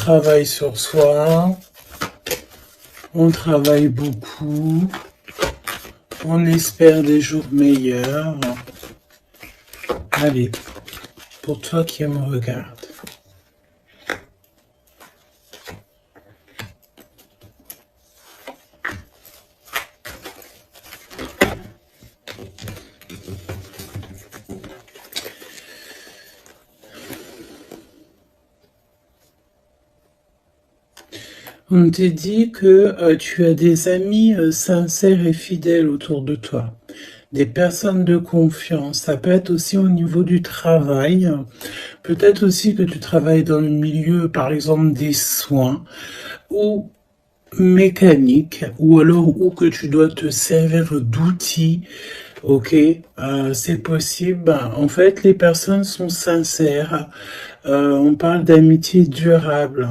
travaille sur soi, on travaille beaucoup, on espère des jours meilleurs. Allez, pour toi qui me regarde. On te dit que tu as des amis sincères et fidèles autour de toi, des personnes de confiance. Ça peut être aussi au niveau du travail. Peut-être aussi que tu travailles dans le milieu, par exemple, des soins ou mécanique, ou alors où que tu dois te servir d'outils. Ok, c'est possible. En fait, les personnes sont sincères. On parle d'amitié durable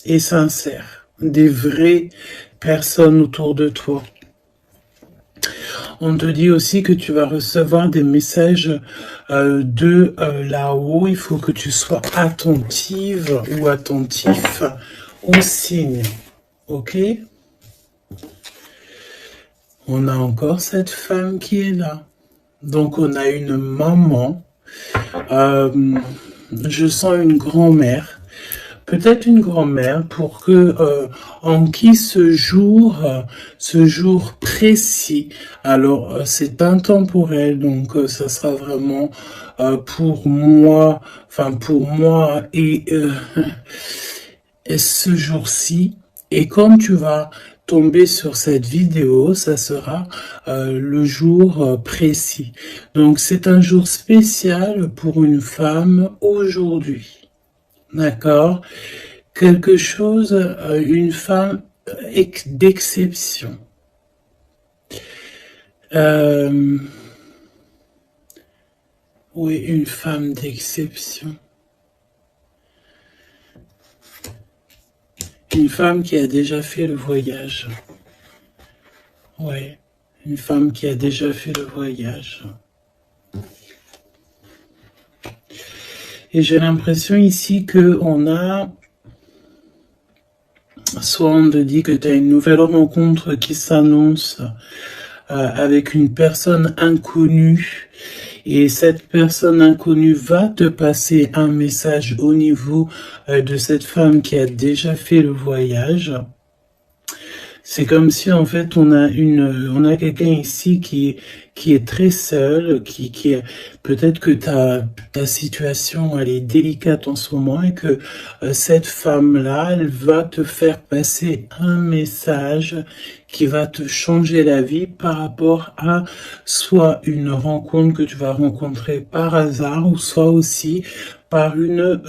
et sincère, des vraies personnes autour de toi. On te dit aussi que tu vas recevoir des messages de là-haut. Il faut que tu sois attentive ou attentif aux signes. Ok? On a encore cette femme qui est là. Donc on a une maman. Je sens une grand-mère. Peut-être une grand-mère pour que en qui ce jour précis. Alors c'est intemporel, donc ça sera vraiment pour moi, et ce jour-ci. Et quand tu vas tomber sur cette vidéo, ça sera le jour précis. Donc c'est un jour spécial pour une femme aujourd'hui. D'accord? Quelque chose, une femme d'exception. Oui, une femme d'exception. Une femme qui a déjà fait le voyage. Oui, une femme qui a déjà fait le voyage. Et j'ai l'impression ici que on a... Soit on te dit que tu as une nouvelle rencontre qui s'annonce avec une personne inconnue. Et cette personne inconnue va te passer un message au niveau de cette femme qui a déjà fait le voyage. C'est comme si en fait on a quelqu'un ici qui est très seul, qui est peut-être que ta situation elle est délicate en ce moment et que cette femme-là, elle va te faire passer un message qui va te changer la vie par rapport à soit une rencontre que tu vas rencontrer par hasard ou soit aussi par une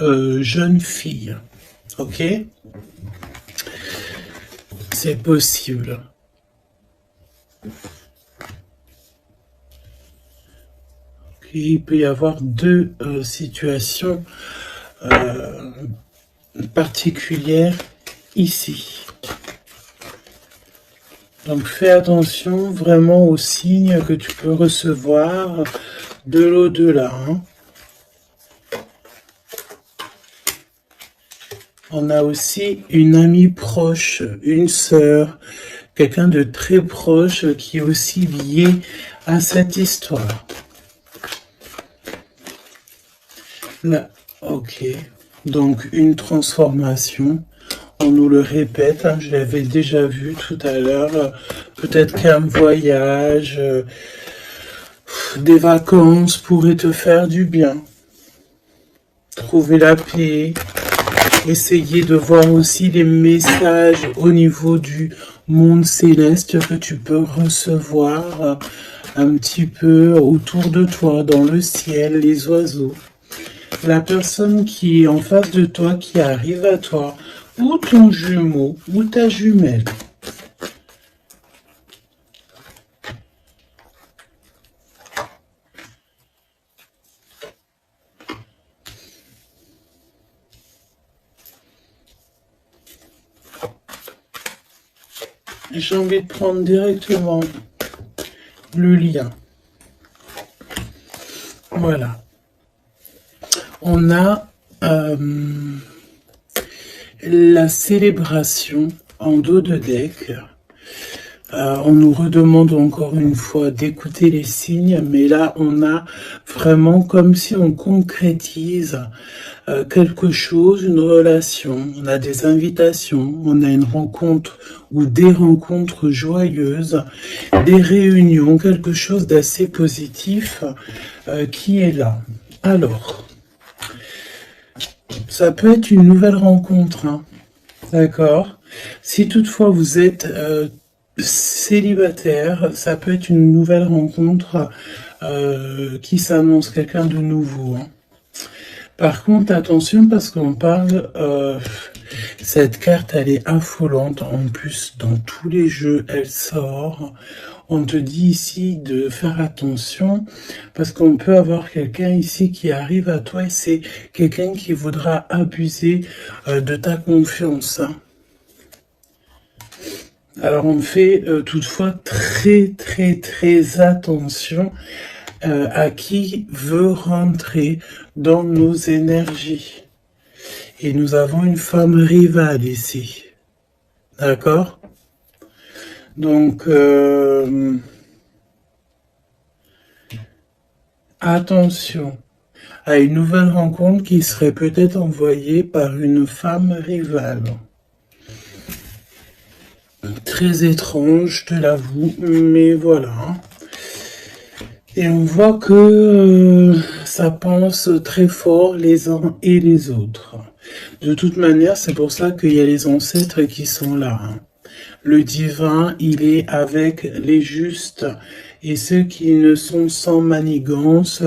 jeune fille. Ok? C'est possible. Il peut y avoir deux situations particulières ici. Donc fais attention vraiment aux signes que tu peux recevoir de l'au-delà. Hein. On a aussi une amie proche, une sœur, quelqu'un de très proche qui est aussi lié à cette histoire. Là, ok. Donc une transformation. On nous le répète, hein, je l'avais déjà vu tout à l'heure. Peut-être qu'un voyage, des vacances pourraient te faire du bien. Trouver la paix. Essayer de voir aussi les messages au niveau du monde céleste que tu peux recevoir un petit peu autour de toi, dans le ciel, les oiseaux. La personne qui est en face de toi, qui arrive à toi, ou ton jumeau, ou ta jumelle. J'ai envie de prendre directement le lien. Voilà. On a la célébration en dos de deck. On nous redemande encore une fois d'écouter les signes, mais là on a vraiment comme si on concrétise quelque chose, une relation, on a des invitations, on a une rencontre ou des rencontres joyeuses, des réunions, quelque chose d'assez positif qui est là. Alors, ça peut être une nouvelle rencontre, hein, d'accord? Si toutefois vous êtes célibataire, ça peut être une nouvelle rencontre qui s'annonce, quelqu'un de nouveau, hein. Par contre, attention parce qu'on parle, cette carte elle est affolante, en plus dans tous les jeux elle sort. On te dit ici de faire attention parce qu'on peut avoir quelqu'un ici qui arrive à toi et c'est quelqu'un qui voudra abuser de ta confiance, hein. Alors on fait toutefois très attention à qui veut rentrer dans nos énergies. Et nous avons une femme rivale ici. D'accord? Donc, attention à une nouvelle rencontre qui serait peut-être envoyée par une femme rivale. Très étrange, je te l'avoue, mais voilà. Et on voit que ça pense très fort les uns et les autres. De toute manière, c'est pour ça qu'il y a les ancêtres qui sont là, hein. Le divin, il est avec les justes et ceux qui ne sont sans manigance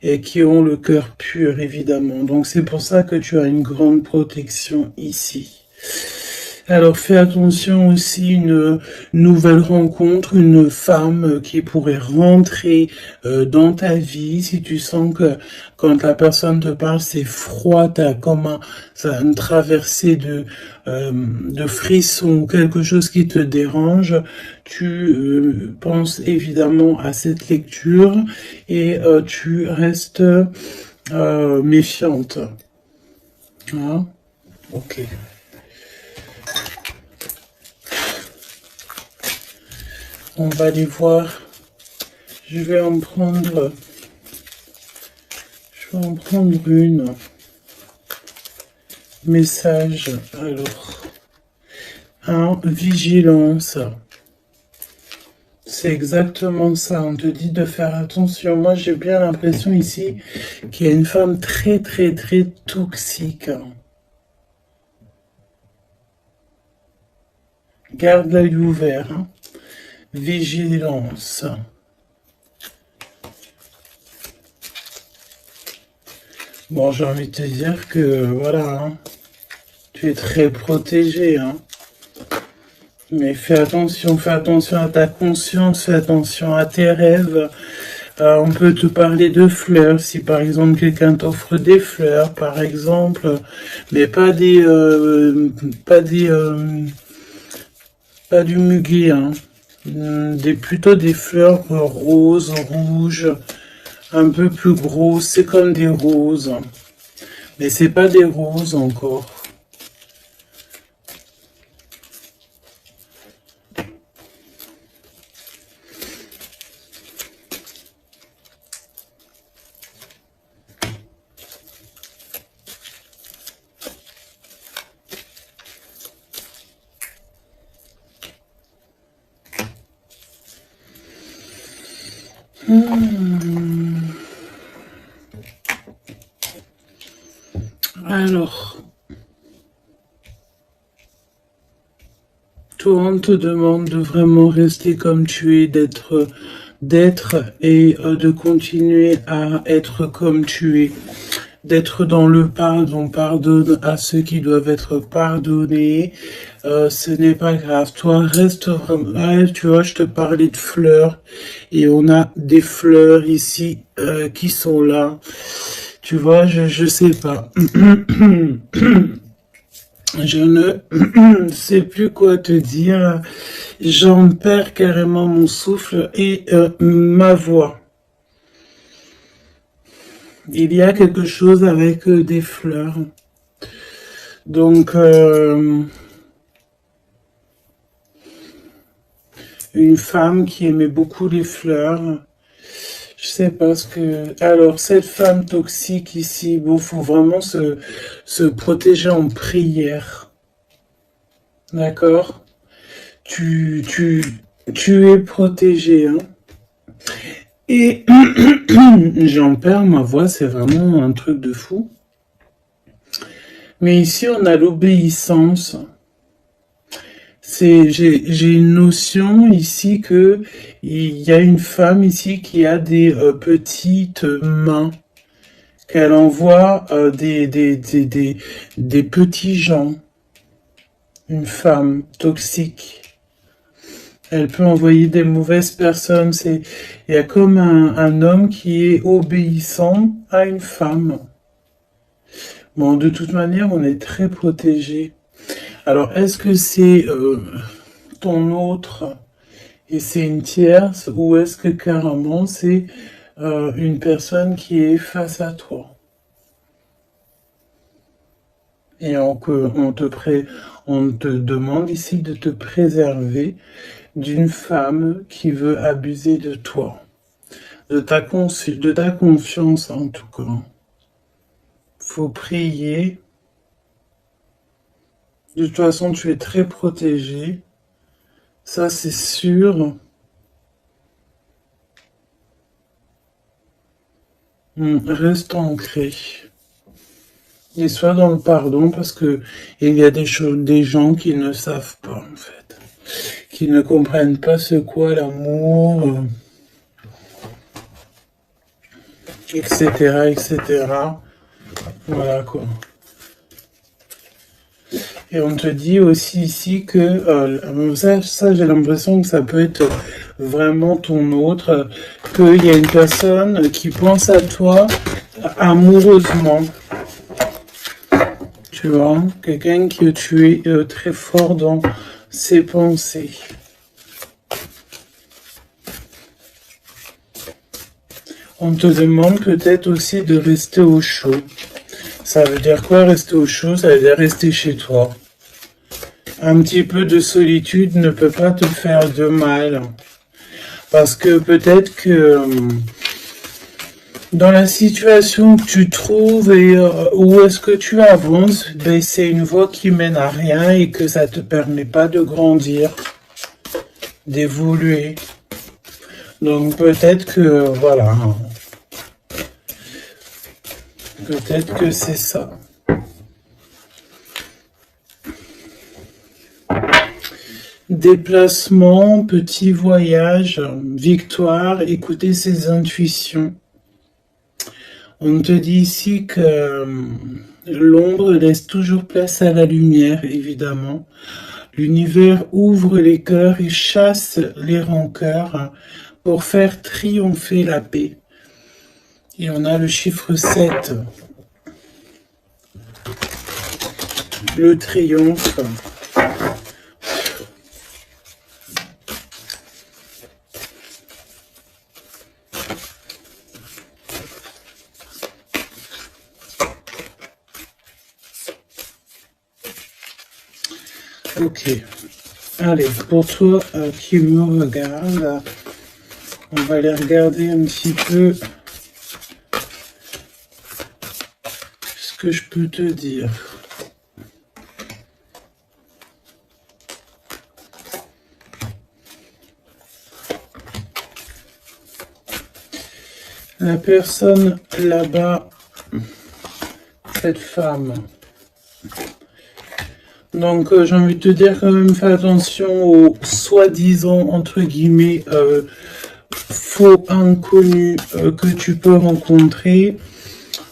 et qui ont le cœur pur, évidemment. Donc c'est pour ça que tu as une grande protection ici. Alors fais attention aussi, une nouvelle rencontre, une femme qui pourrait rentrer dans ta vie. Si tu sens que quand la personne te parle, c'est froid, t'as comme une traversée de frissons ou quelque chose qui te dérange, tu penses évidemment à cette lecture et tu restes méfiante. Hein? Ok. On va aller voir. Je vais en prendre une. Message. Alors, vigilance. C'est exactement ça. On te dit de faire attention. Moi, j'ai bien l'impression ici qu'il y a une femme très toxique. Garde l'œil ouvert, hein. Vigilance. Bon, j'ai envie de te dire que, voilà, hein, tu es très protégé, hein. Mais fais attention à ta conscience, fais attention à tes rêves. On peut te parler de fleurs, si par exemple quelqu'un t'offre des fleurs, par exemple, mais pas du muguet, hein. Plutôt des fleurs roses, rouges, un peu plus grosses, c'est comme des roses, mais c'est pas des roses encore. Alors, toi, on te demande de vraiment rester comme tu es, d'être et de continuer à être comme tu es, d'être dans le pardon, pardonne à ceux qui doivent être pardonnés. Ce n'est pas grave. Toi, reste vraiment. Tu vois, je te parlais de fleurs et on a des fleurs ici qui sont là. Tu vois, je sais pas. Je ne sais plus quoi te dire. J'en perds carrément mon souffle et ma voix. Il y a quelque chose avec des fleurs. Donc, une femme qui aimait beaucoup les fleurs. Je sais pas ce que... Alors, cette femme toxique ici, bon, faut vraiment se protéger en prière. D'accord? Tu es protégé, hein. Et j'en perds ma voix, c'est vraiment un truc de fou. Mais ici, on a l'obéissance. J'ai une notion ici que il y a une femme ici qui a des petites mains, qu'elle envoie des petits gens. Une femme toxique. Elle peut envoyer des mauvaises personnes. Il y a comme un homme qui est obéissant à une femme. Bon, de toute manière, on est très protégé. Alors, est-ce que c'est ton autre et c'est une tierce ou est-ce que carrément c'est une personne qui est face à toi? Et on te demande ici de te préserver d'une femme qui veut abuser de toi, de ta confiance en tout cas. Faut prier. De toute façon, tu es très protégé. Ça, c'est sûr. Reste ancré. Et sois dans le pardon parce que il y a des gens qui ne savent pas, en fait. Qui ne comprennent pas ce qu'est l'amour, etc., etc. Voilà, quoi. Et on te dit aussi ici que ça j'ai l'impression que ça peut être vraiment ton autre, qu'il y a une personne qui pense à toi amoureusement. Tu vois, quelqu'un que tu es très fort dans ses pensées. On te demande peut-être aussi de rester au chaud. Ça veut dire quoi rester au chaud? Ça veut dire rester chez toi. Un petit peu de solitude ne peut pas te faire de mal. Parce que peut-être que dans la situation que tu trouves et où est-ce que tu avances, ben, c'est une voie qui mène à rien et que ça te permet pas de grandir, d'évoluer. Donc peut-être que, voilà, peut-être que c'est ça. Déplacement, petit voyage, victoire, écouter ses intuitions. On te dit ici que l'ombre laisse toujours place à la lumière, évidemment. L'univers ouvre les cœurs et chasse les rancœurs pour faire triompher la paix. Et on a le chiffre 7. Le triomphe. Ok. Allez, pour toi qui me regarde, on va aller regarder un petit peu ce que je peux te dire. La personne là-bas, cette femme. Donc j'ai envie de te dire quand même, fais attention aux soi-disant, entre guillemets, faux inconnus que tu peux rencontrer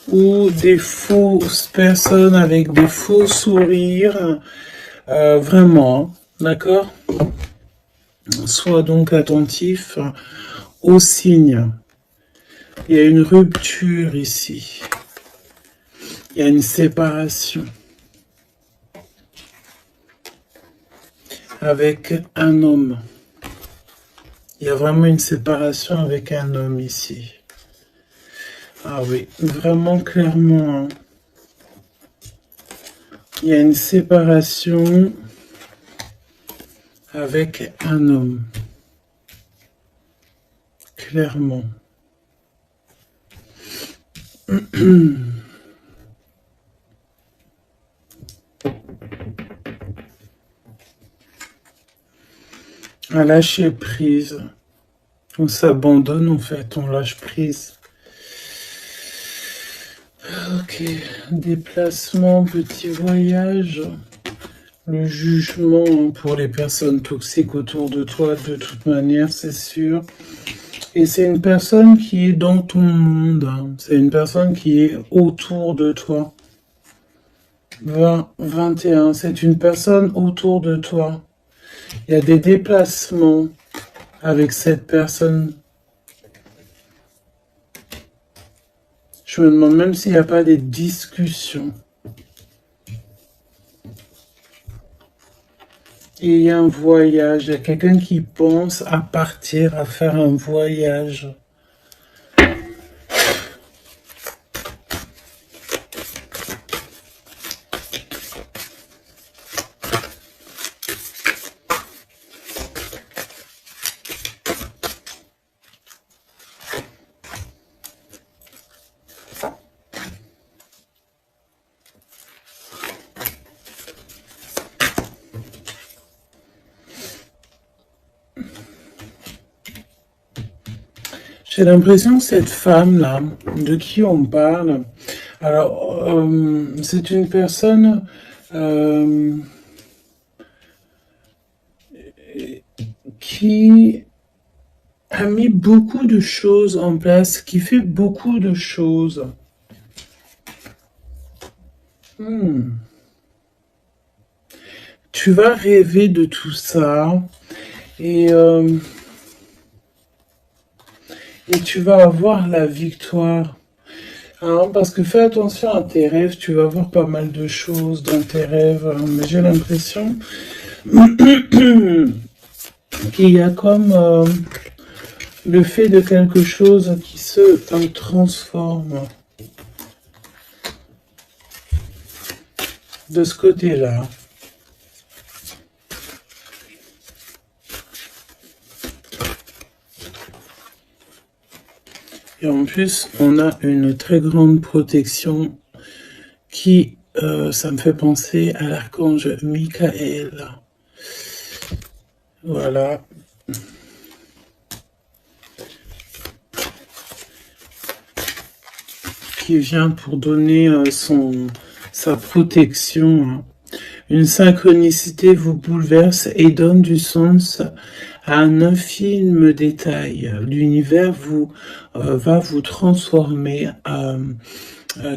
ou des fausses personnes avec des faux sourires. Vraiment, d'accord? Sois donc attentif aux signes. Il y a une rupture ici. Il y a une séparation. Avec un homme. Il y a vraiment une séparation avec un homme ici. Ah oui, vraiment clairement. Hein. Il y a une séparation avec un homme. Clairement. Un lâcher prise. On s'abandonne en fait, on lâche prise. Ok, déplacement, petit voyage. Le jugement pour les personnes toxiques autour de toi, de toute manière, c'est sûr. Et c'est une personne qui est dans ton monde. C'est une personne qui est autour de toi. 20, 21, c'est une personne autour de toi. Il y a des déplacements avec cette personne. Je me demande même s'il n'y a pas des discussions. Et il y a un voyage, il y a quelqu'un qui pense à partir, à faire un voyage. J'ai l'impression que cette femme-là, de qui on parle, alors, c'est une personne qui a mis beaucoup de choses en place, qui fait beaucoup de choses. Tu vas rêver de tout ça et tu vas avoir la victoire. Hein, parce que fais attention à tes rêves, tu vas voir pas mal de choses dans tes rêves. Mais j'ai l'impression qu'il y a comme le fait de quelque chose qui se transforme de ce côté-là. Et en plus, on a une très grande protection qui, ça me fait penser à l'archange Michael. Voilà. Qui vient pour donner sa protection. Hein. Une synchronicité vous bouleverse et donne du sens à un infime détail. L'univers va vous transformer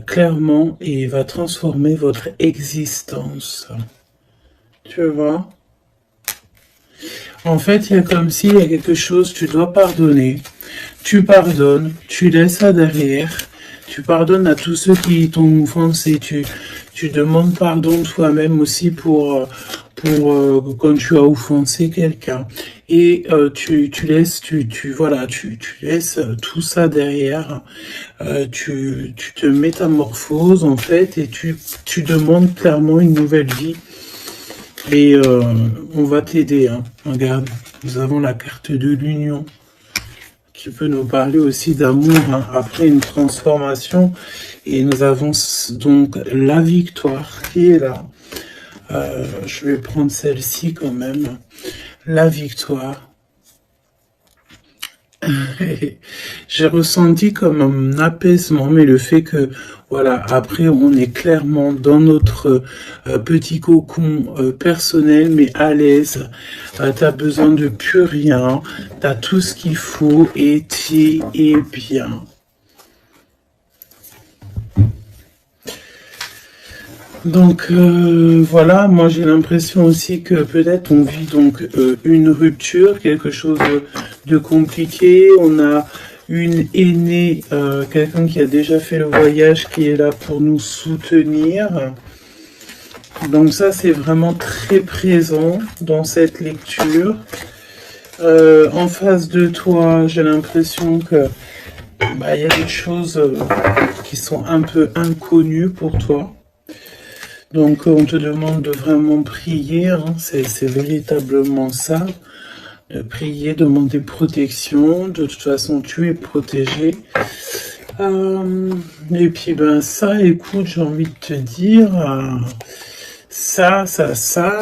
clairement et va transformer votre existence. Tu vois? En fait, il y a comme s'il y a quelque chose, tu dois pardonner. Tu pardonnes, tu laisses ça derrière. Tu pardonnes à tous ceux qui t'ont offensé. Tu demandes pardon toi-même aussi pour quand tu as offensé quelqu'un. Et tu laisses, voilà, tu laisses tout ça derrière. Tu te métamorphoses en fait et tu demandes clairement une nouvelle vie. Et on va t'aider. Hein. Regarde, nous avons la carte de l'union qui peut nous parler aussi d'amour hein, après une transformation. Et nous avons donc la victoire qui est là. Je vais prendre celle-ci quand même. La victoire. J'ai ressenti comme un apaisement, mais le fait que, voilà, après on est clairement dans notre petit cocon personnel, mais à l'aise. T'as besoin de plus rien, t'as tout ce qu'il faut et tu es bien. Donc voilà, moi j'ai l'impression aussi que peut-être on vit donc une rupture, quelque chose de compliqué. On a une aînée, quelqu'un qui a déjà fait le voyage, qui est là pour nous soutenir. Donc ça c'est vraiment très présent dans cette lecture. En face de toi, j'ai l'impression que y a des choses qui sont un peu inconnues pour toi. Donc, on te demande de vraiment prier, hein, c'est véritablement ça. De prier, demander protection. De toute façon, tu es protégé. Et puis, ben ça, écoute, j'ai envie de te dire, ça,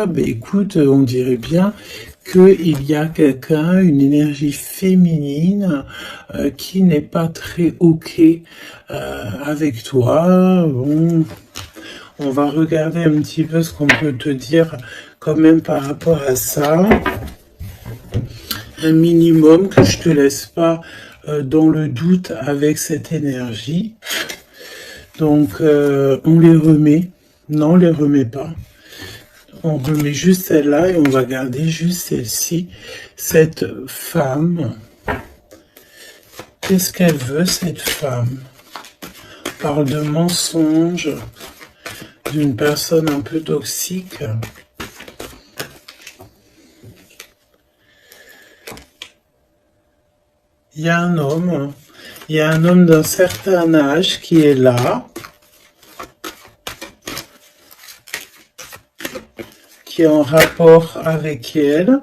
ben écoute, on dirait bien qu'il y a quelqu'un, une énergie féminine qui n'est pas très OK avec toi. Bon, on va regarder un petit peu ce qu'on peut te dire quand même par rapport à ça. Un minimum que je te laisse pas dans le doute avec cette énergie. Donc, on les remet. Non, on les remet pas. On remet juste celle-là et on va garder juste celle-ci. Cette femme, qu'est-ce qu'elle veut, cette femme? On parle de mensonge, d'une personne un peu toxique. Il y a un homme d'un certain âge qui est là, qui est en rapport avec elle.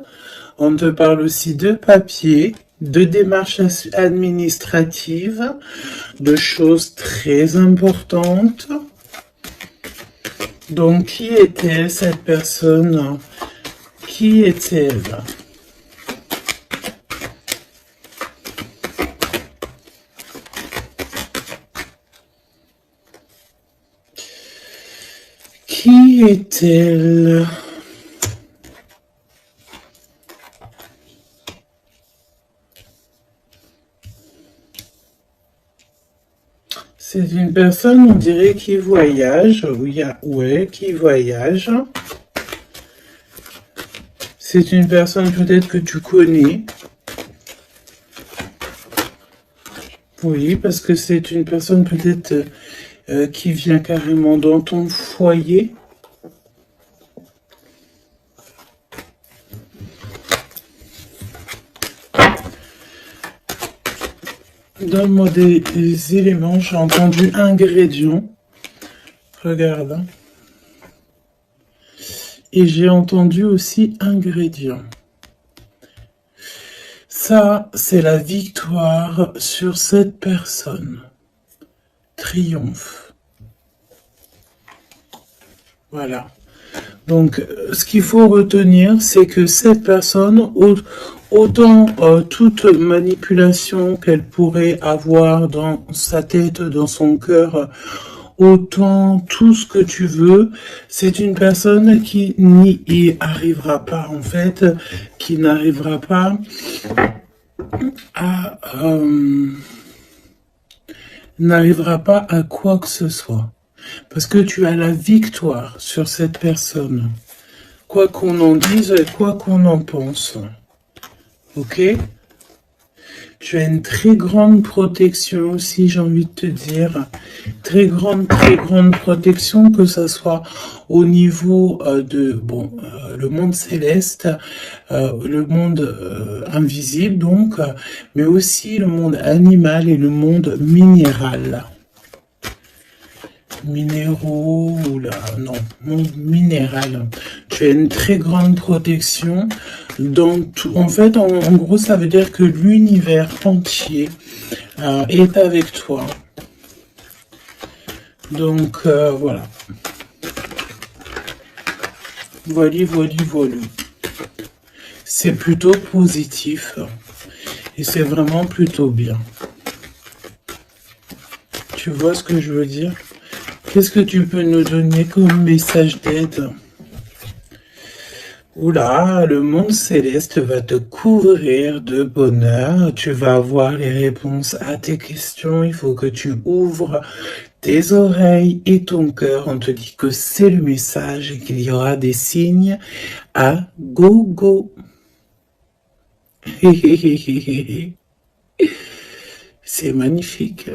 On te parle aussi de papier, de démarches administratives, de choses très importantes. Donc, qui est-elle, cette personne? Qui est-elle? Qui est-elle? C'est une personne, on dirait, qui voyage. Ouais, qui voyage. C'est une personne peut-être que tu connais. Oui, parce que c'est une personne peut-être qui vient carrément dans ton foyer. Donne-moi des éléments. J'ai entendu ingrédients. Regarde. Et j'ai entendu aussi ingrédients. Ça, c'est la victoire sur cette personne. Triomphe. Voilà. Donc, ce qu'il faut retenir, c'est que cette personne, autant toute manipulation qu'elle pourrait avoir dans sa tête, dans son cœur, autant tout ce que tu veux, c'est une personne qui n'y arrivera pas, en fait, qui n'arrivera pas à quoi que ce soit. Parce que tu as la victoire sur cette personne. Quoi qu'on en dise et quoi qu'on en pense. Ok? Tu as une très grande protection aussi, j'ai envie de te dire. Très grande protection, que ce soit au niveau le monde céleste, le monde invisible donc, mais aussi le monde animal et le monde minéral. Minéraux, monde minéral. Tu as une très grande protection. En fait, en gros, ça veut dire que l'univers entier est avec toi. Donc, voilà. Voilà. C'est plutôt positif. Et c'est vraiment plutôt bien. Tu vois ce que je veux dire? Qu'est-ce que tu peux nous donner comme message d'aide? Oula, le monde céleste va te couvrir de bonheur. Tu vas avoir les réponses à tes questions. Il faut que tu ouvres tes oreilles et ton cœur. On te dit que c'est le message et qu'il y aura des signes à gogo. C'est magnifique.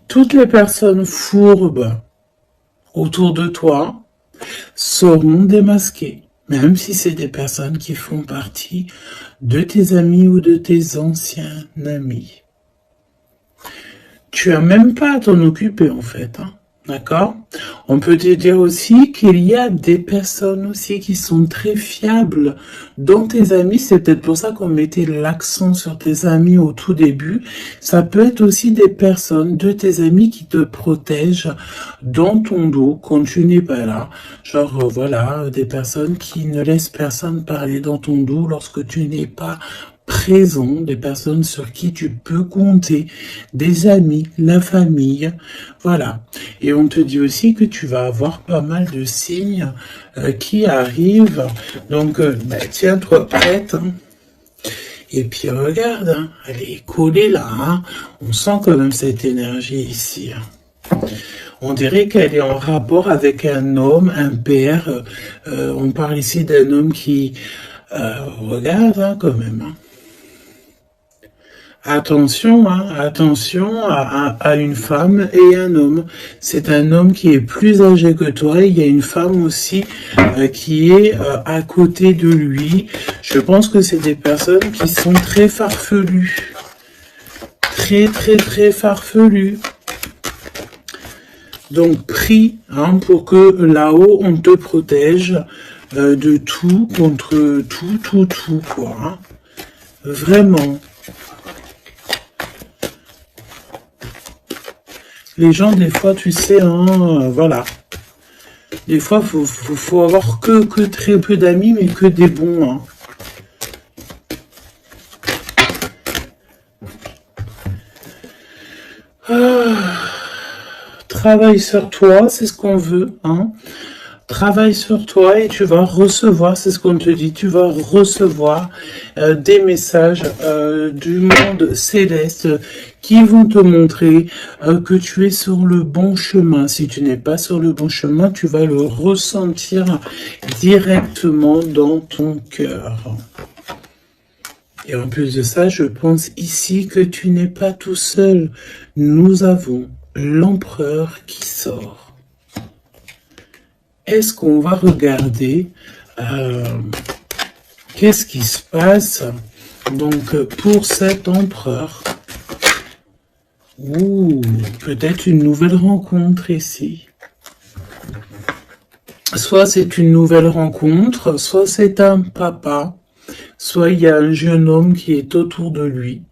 Toutes les personnes fourbes autour de toi seront démasquées, même si c'est des personnes qui font partie de tes amis ou de tes anciens amis. Tu as même pas à t'en occuper en fait. D'accord? On peut te dire aussi qu'il y a des personnes aussi qui sont très fiables dans tes amis. C'est peut-être pour ça qu'on mettait l'accent sur tes amis au tout début. Ça peut être aussi des personnes de tes amis qui te protègent dans ton dos quand tu n'es pas là. Genre, voilà, des personnes qui ne laissent personne parler dans ton dos lorsque tu n'es pas présent, des personnes sur qui tu peux compter, des amis, la famille, voilà. Et on te dit aussi que tu vas avoir pas mal de signes qui arrivent. Donc, tiens-toi prête. Hein. Et puis regarde, hein, elle est collée là. Hein. On sent quand même cette énergie ici. Hein. On dirait qu'elle est en rapport avec un homme, un père. On parle ici d'un homme qui regarde hein, quand même. Hein. Attention, hein, attention à une femme et un homme. C'est un homme qui est plus âgé que toi. Il y a une femme aussi qui est à côté de lui. Je pense que c'est des personnes qui sont très farfelues. Très farfelues. Donc, prie hein, pour que là-haut, on te protège de tout, contre tout, quoi. Hein. Vraiment. Les gens, des fois, tu sais, hein, voilà. Des fois, faut avoir que très peu d'amis, mais que des bons. Hein. Travaille sur toi, c'est ce qu'on veut. Hein. Travaille sur toi et tu vas recevoir, c'est ce qu'on te dit, tu vas recevoir des messages du monde céleste qui vont te montrer que tu es sur le bon chemin. Si tu n'es pas sur le bon chemin, tu vas le ressentir directement dans ton cœur. Et en plus de ça, je pense ici que tu n'es pas tout seul. Nous avons l'empereur qui sort. Est-ce qu'on va regarder qu'est-ce qui se passe donc pour cet empereur? Ouh, peut-être une nouvelle rencontre ici. Soit c'est une nouvelle rencontre, soit c'est un papa, soit il y a un jeune homme qui est autour de lui.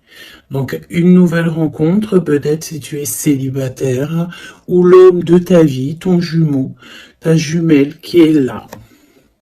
Donc, une nouvelle rencontre, peut-être si tu es célibataire, ou l'homme de ta vie, ton jumeau, ta jumelle qui est là.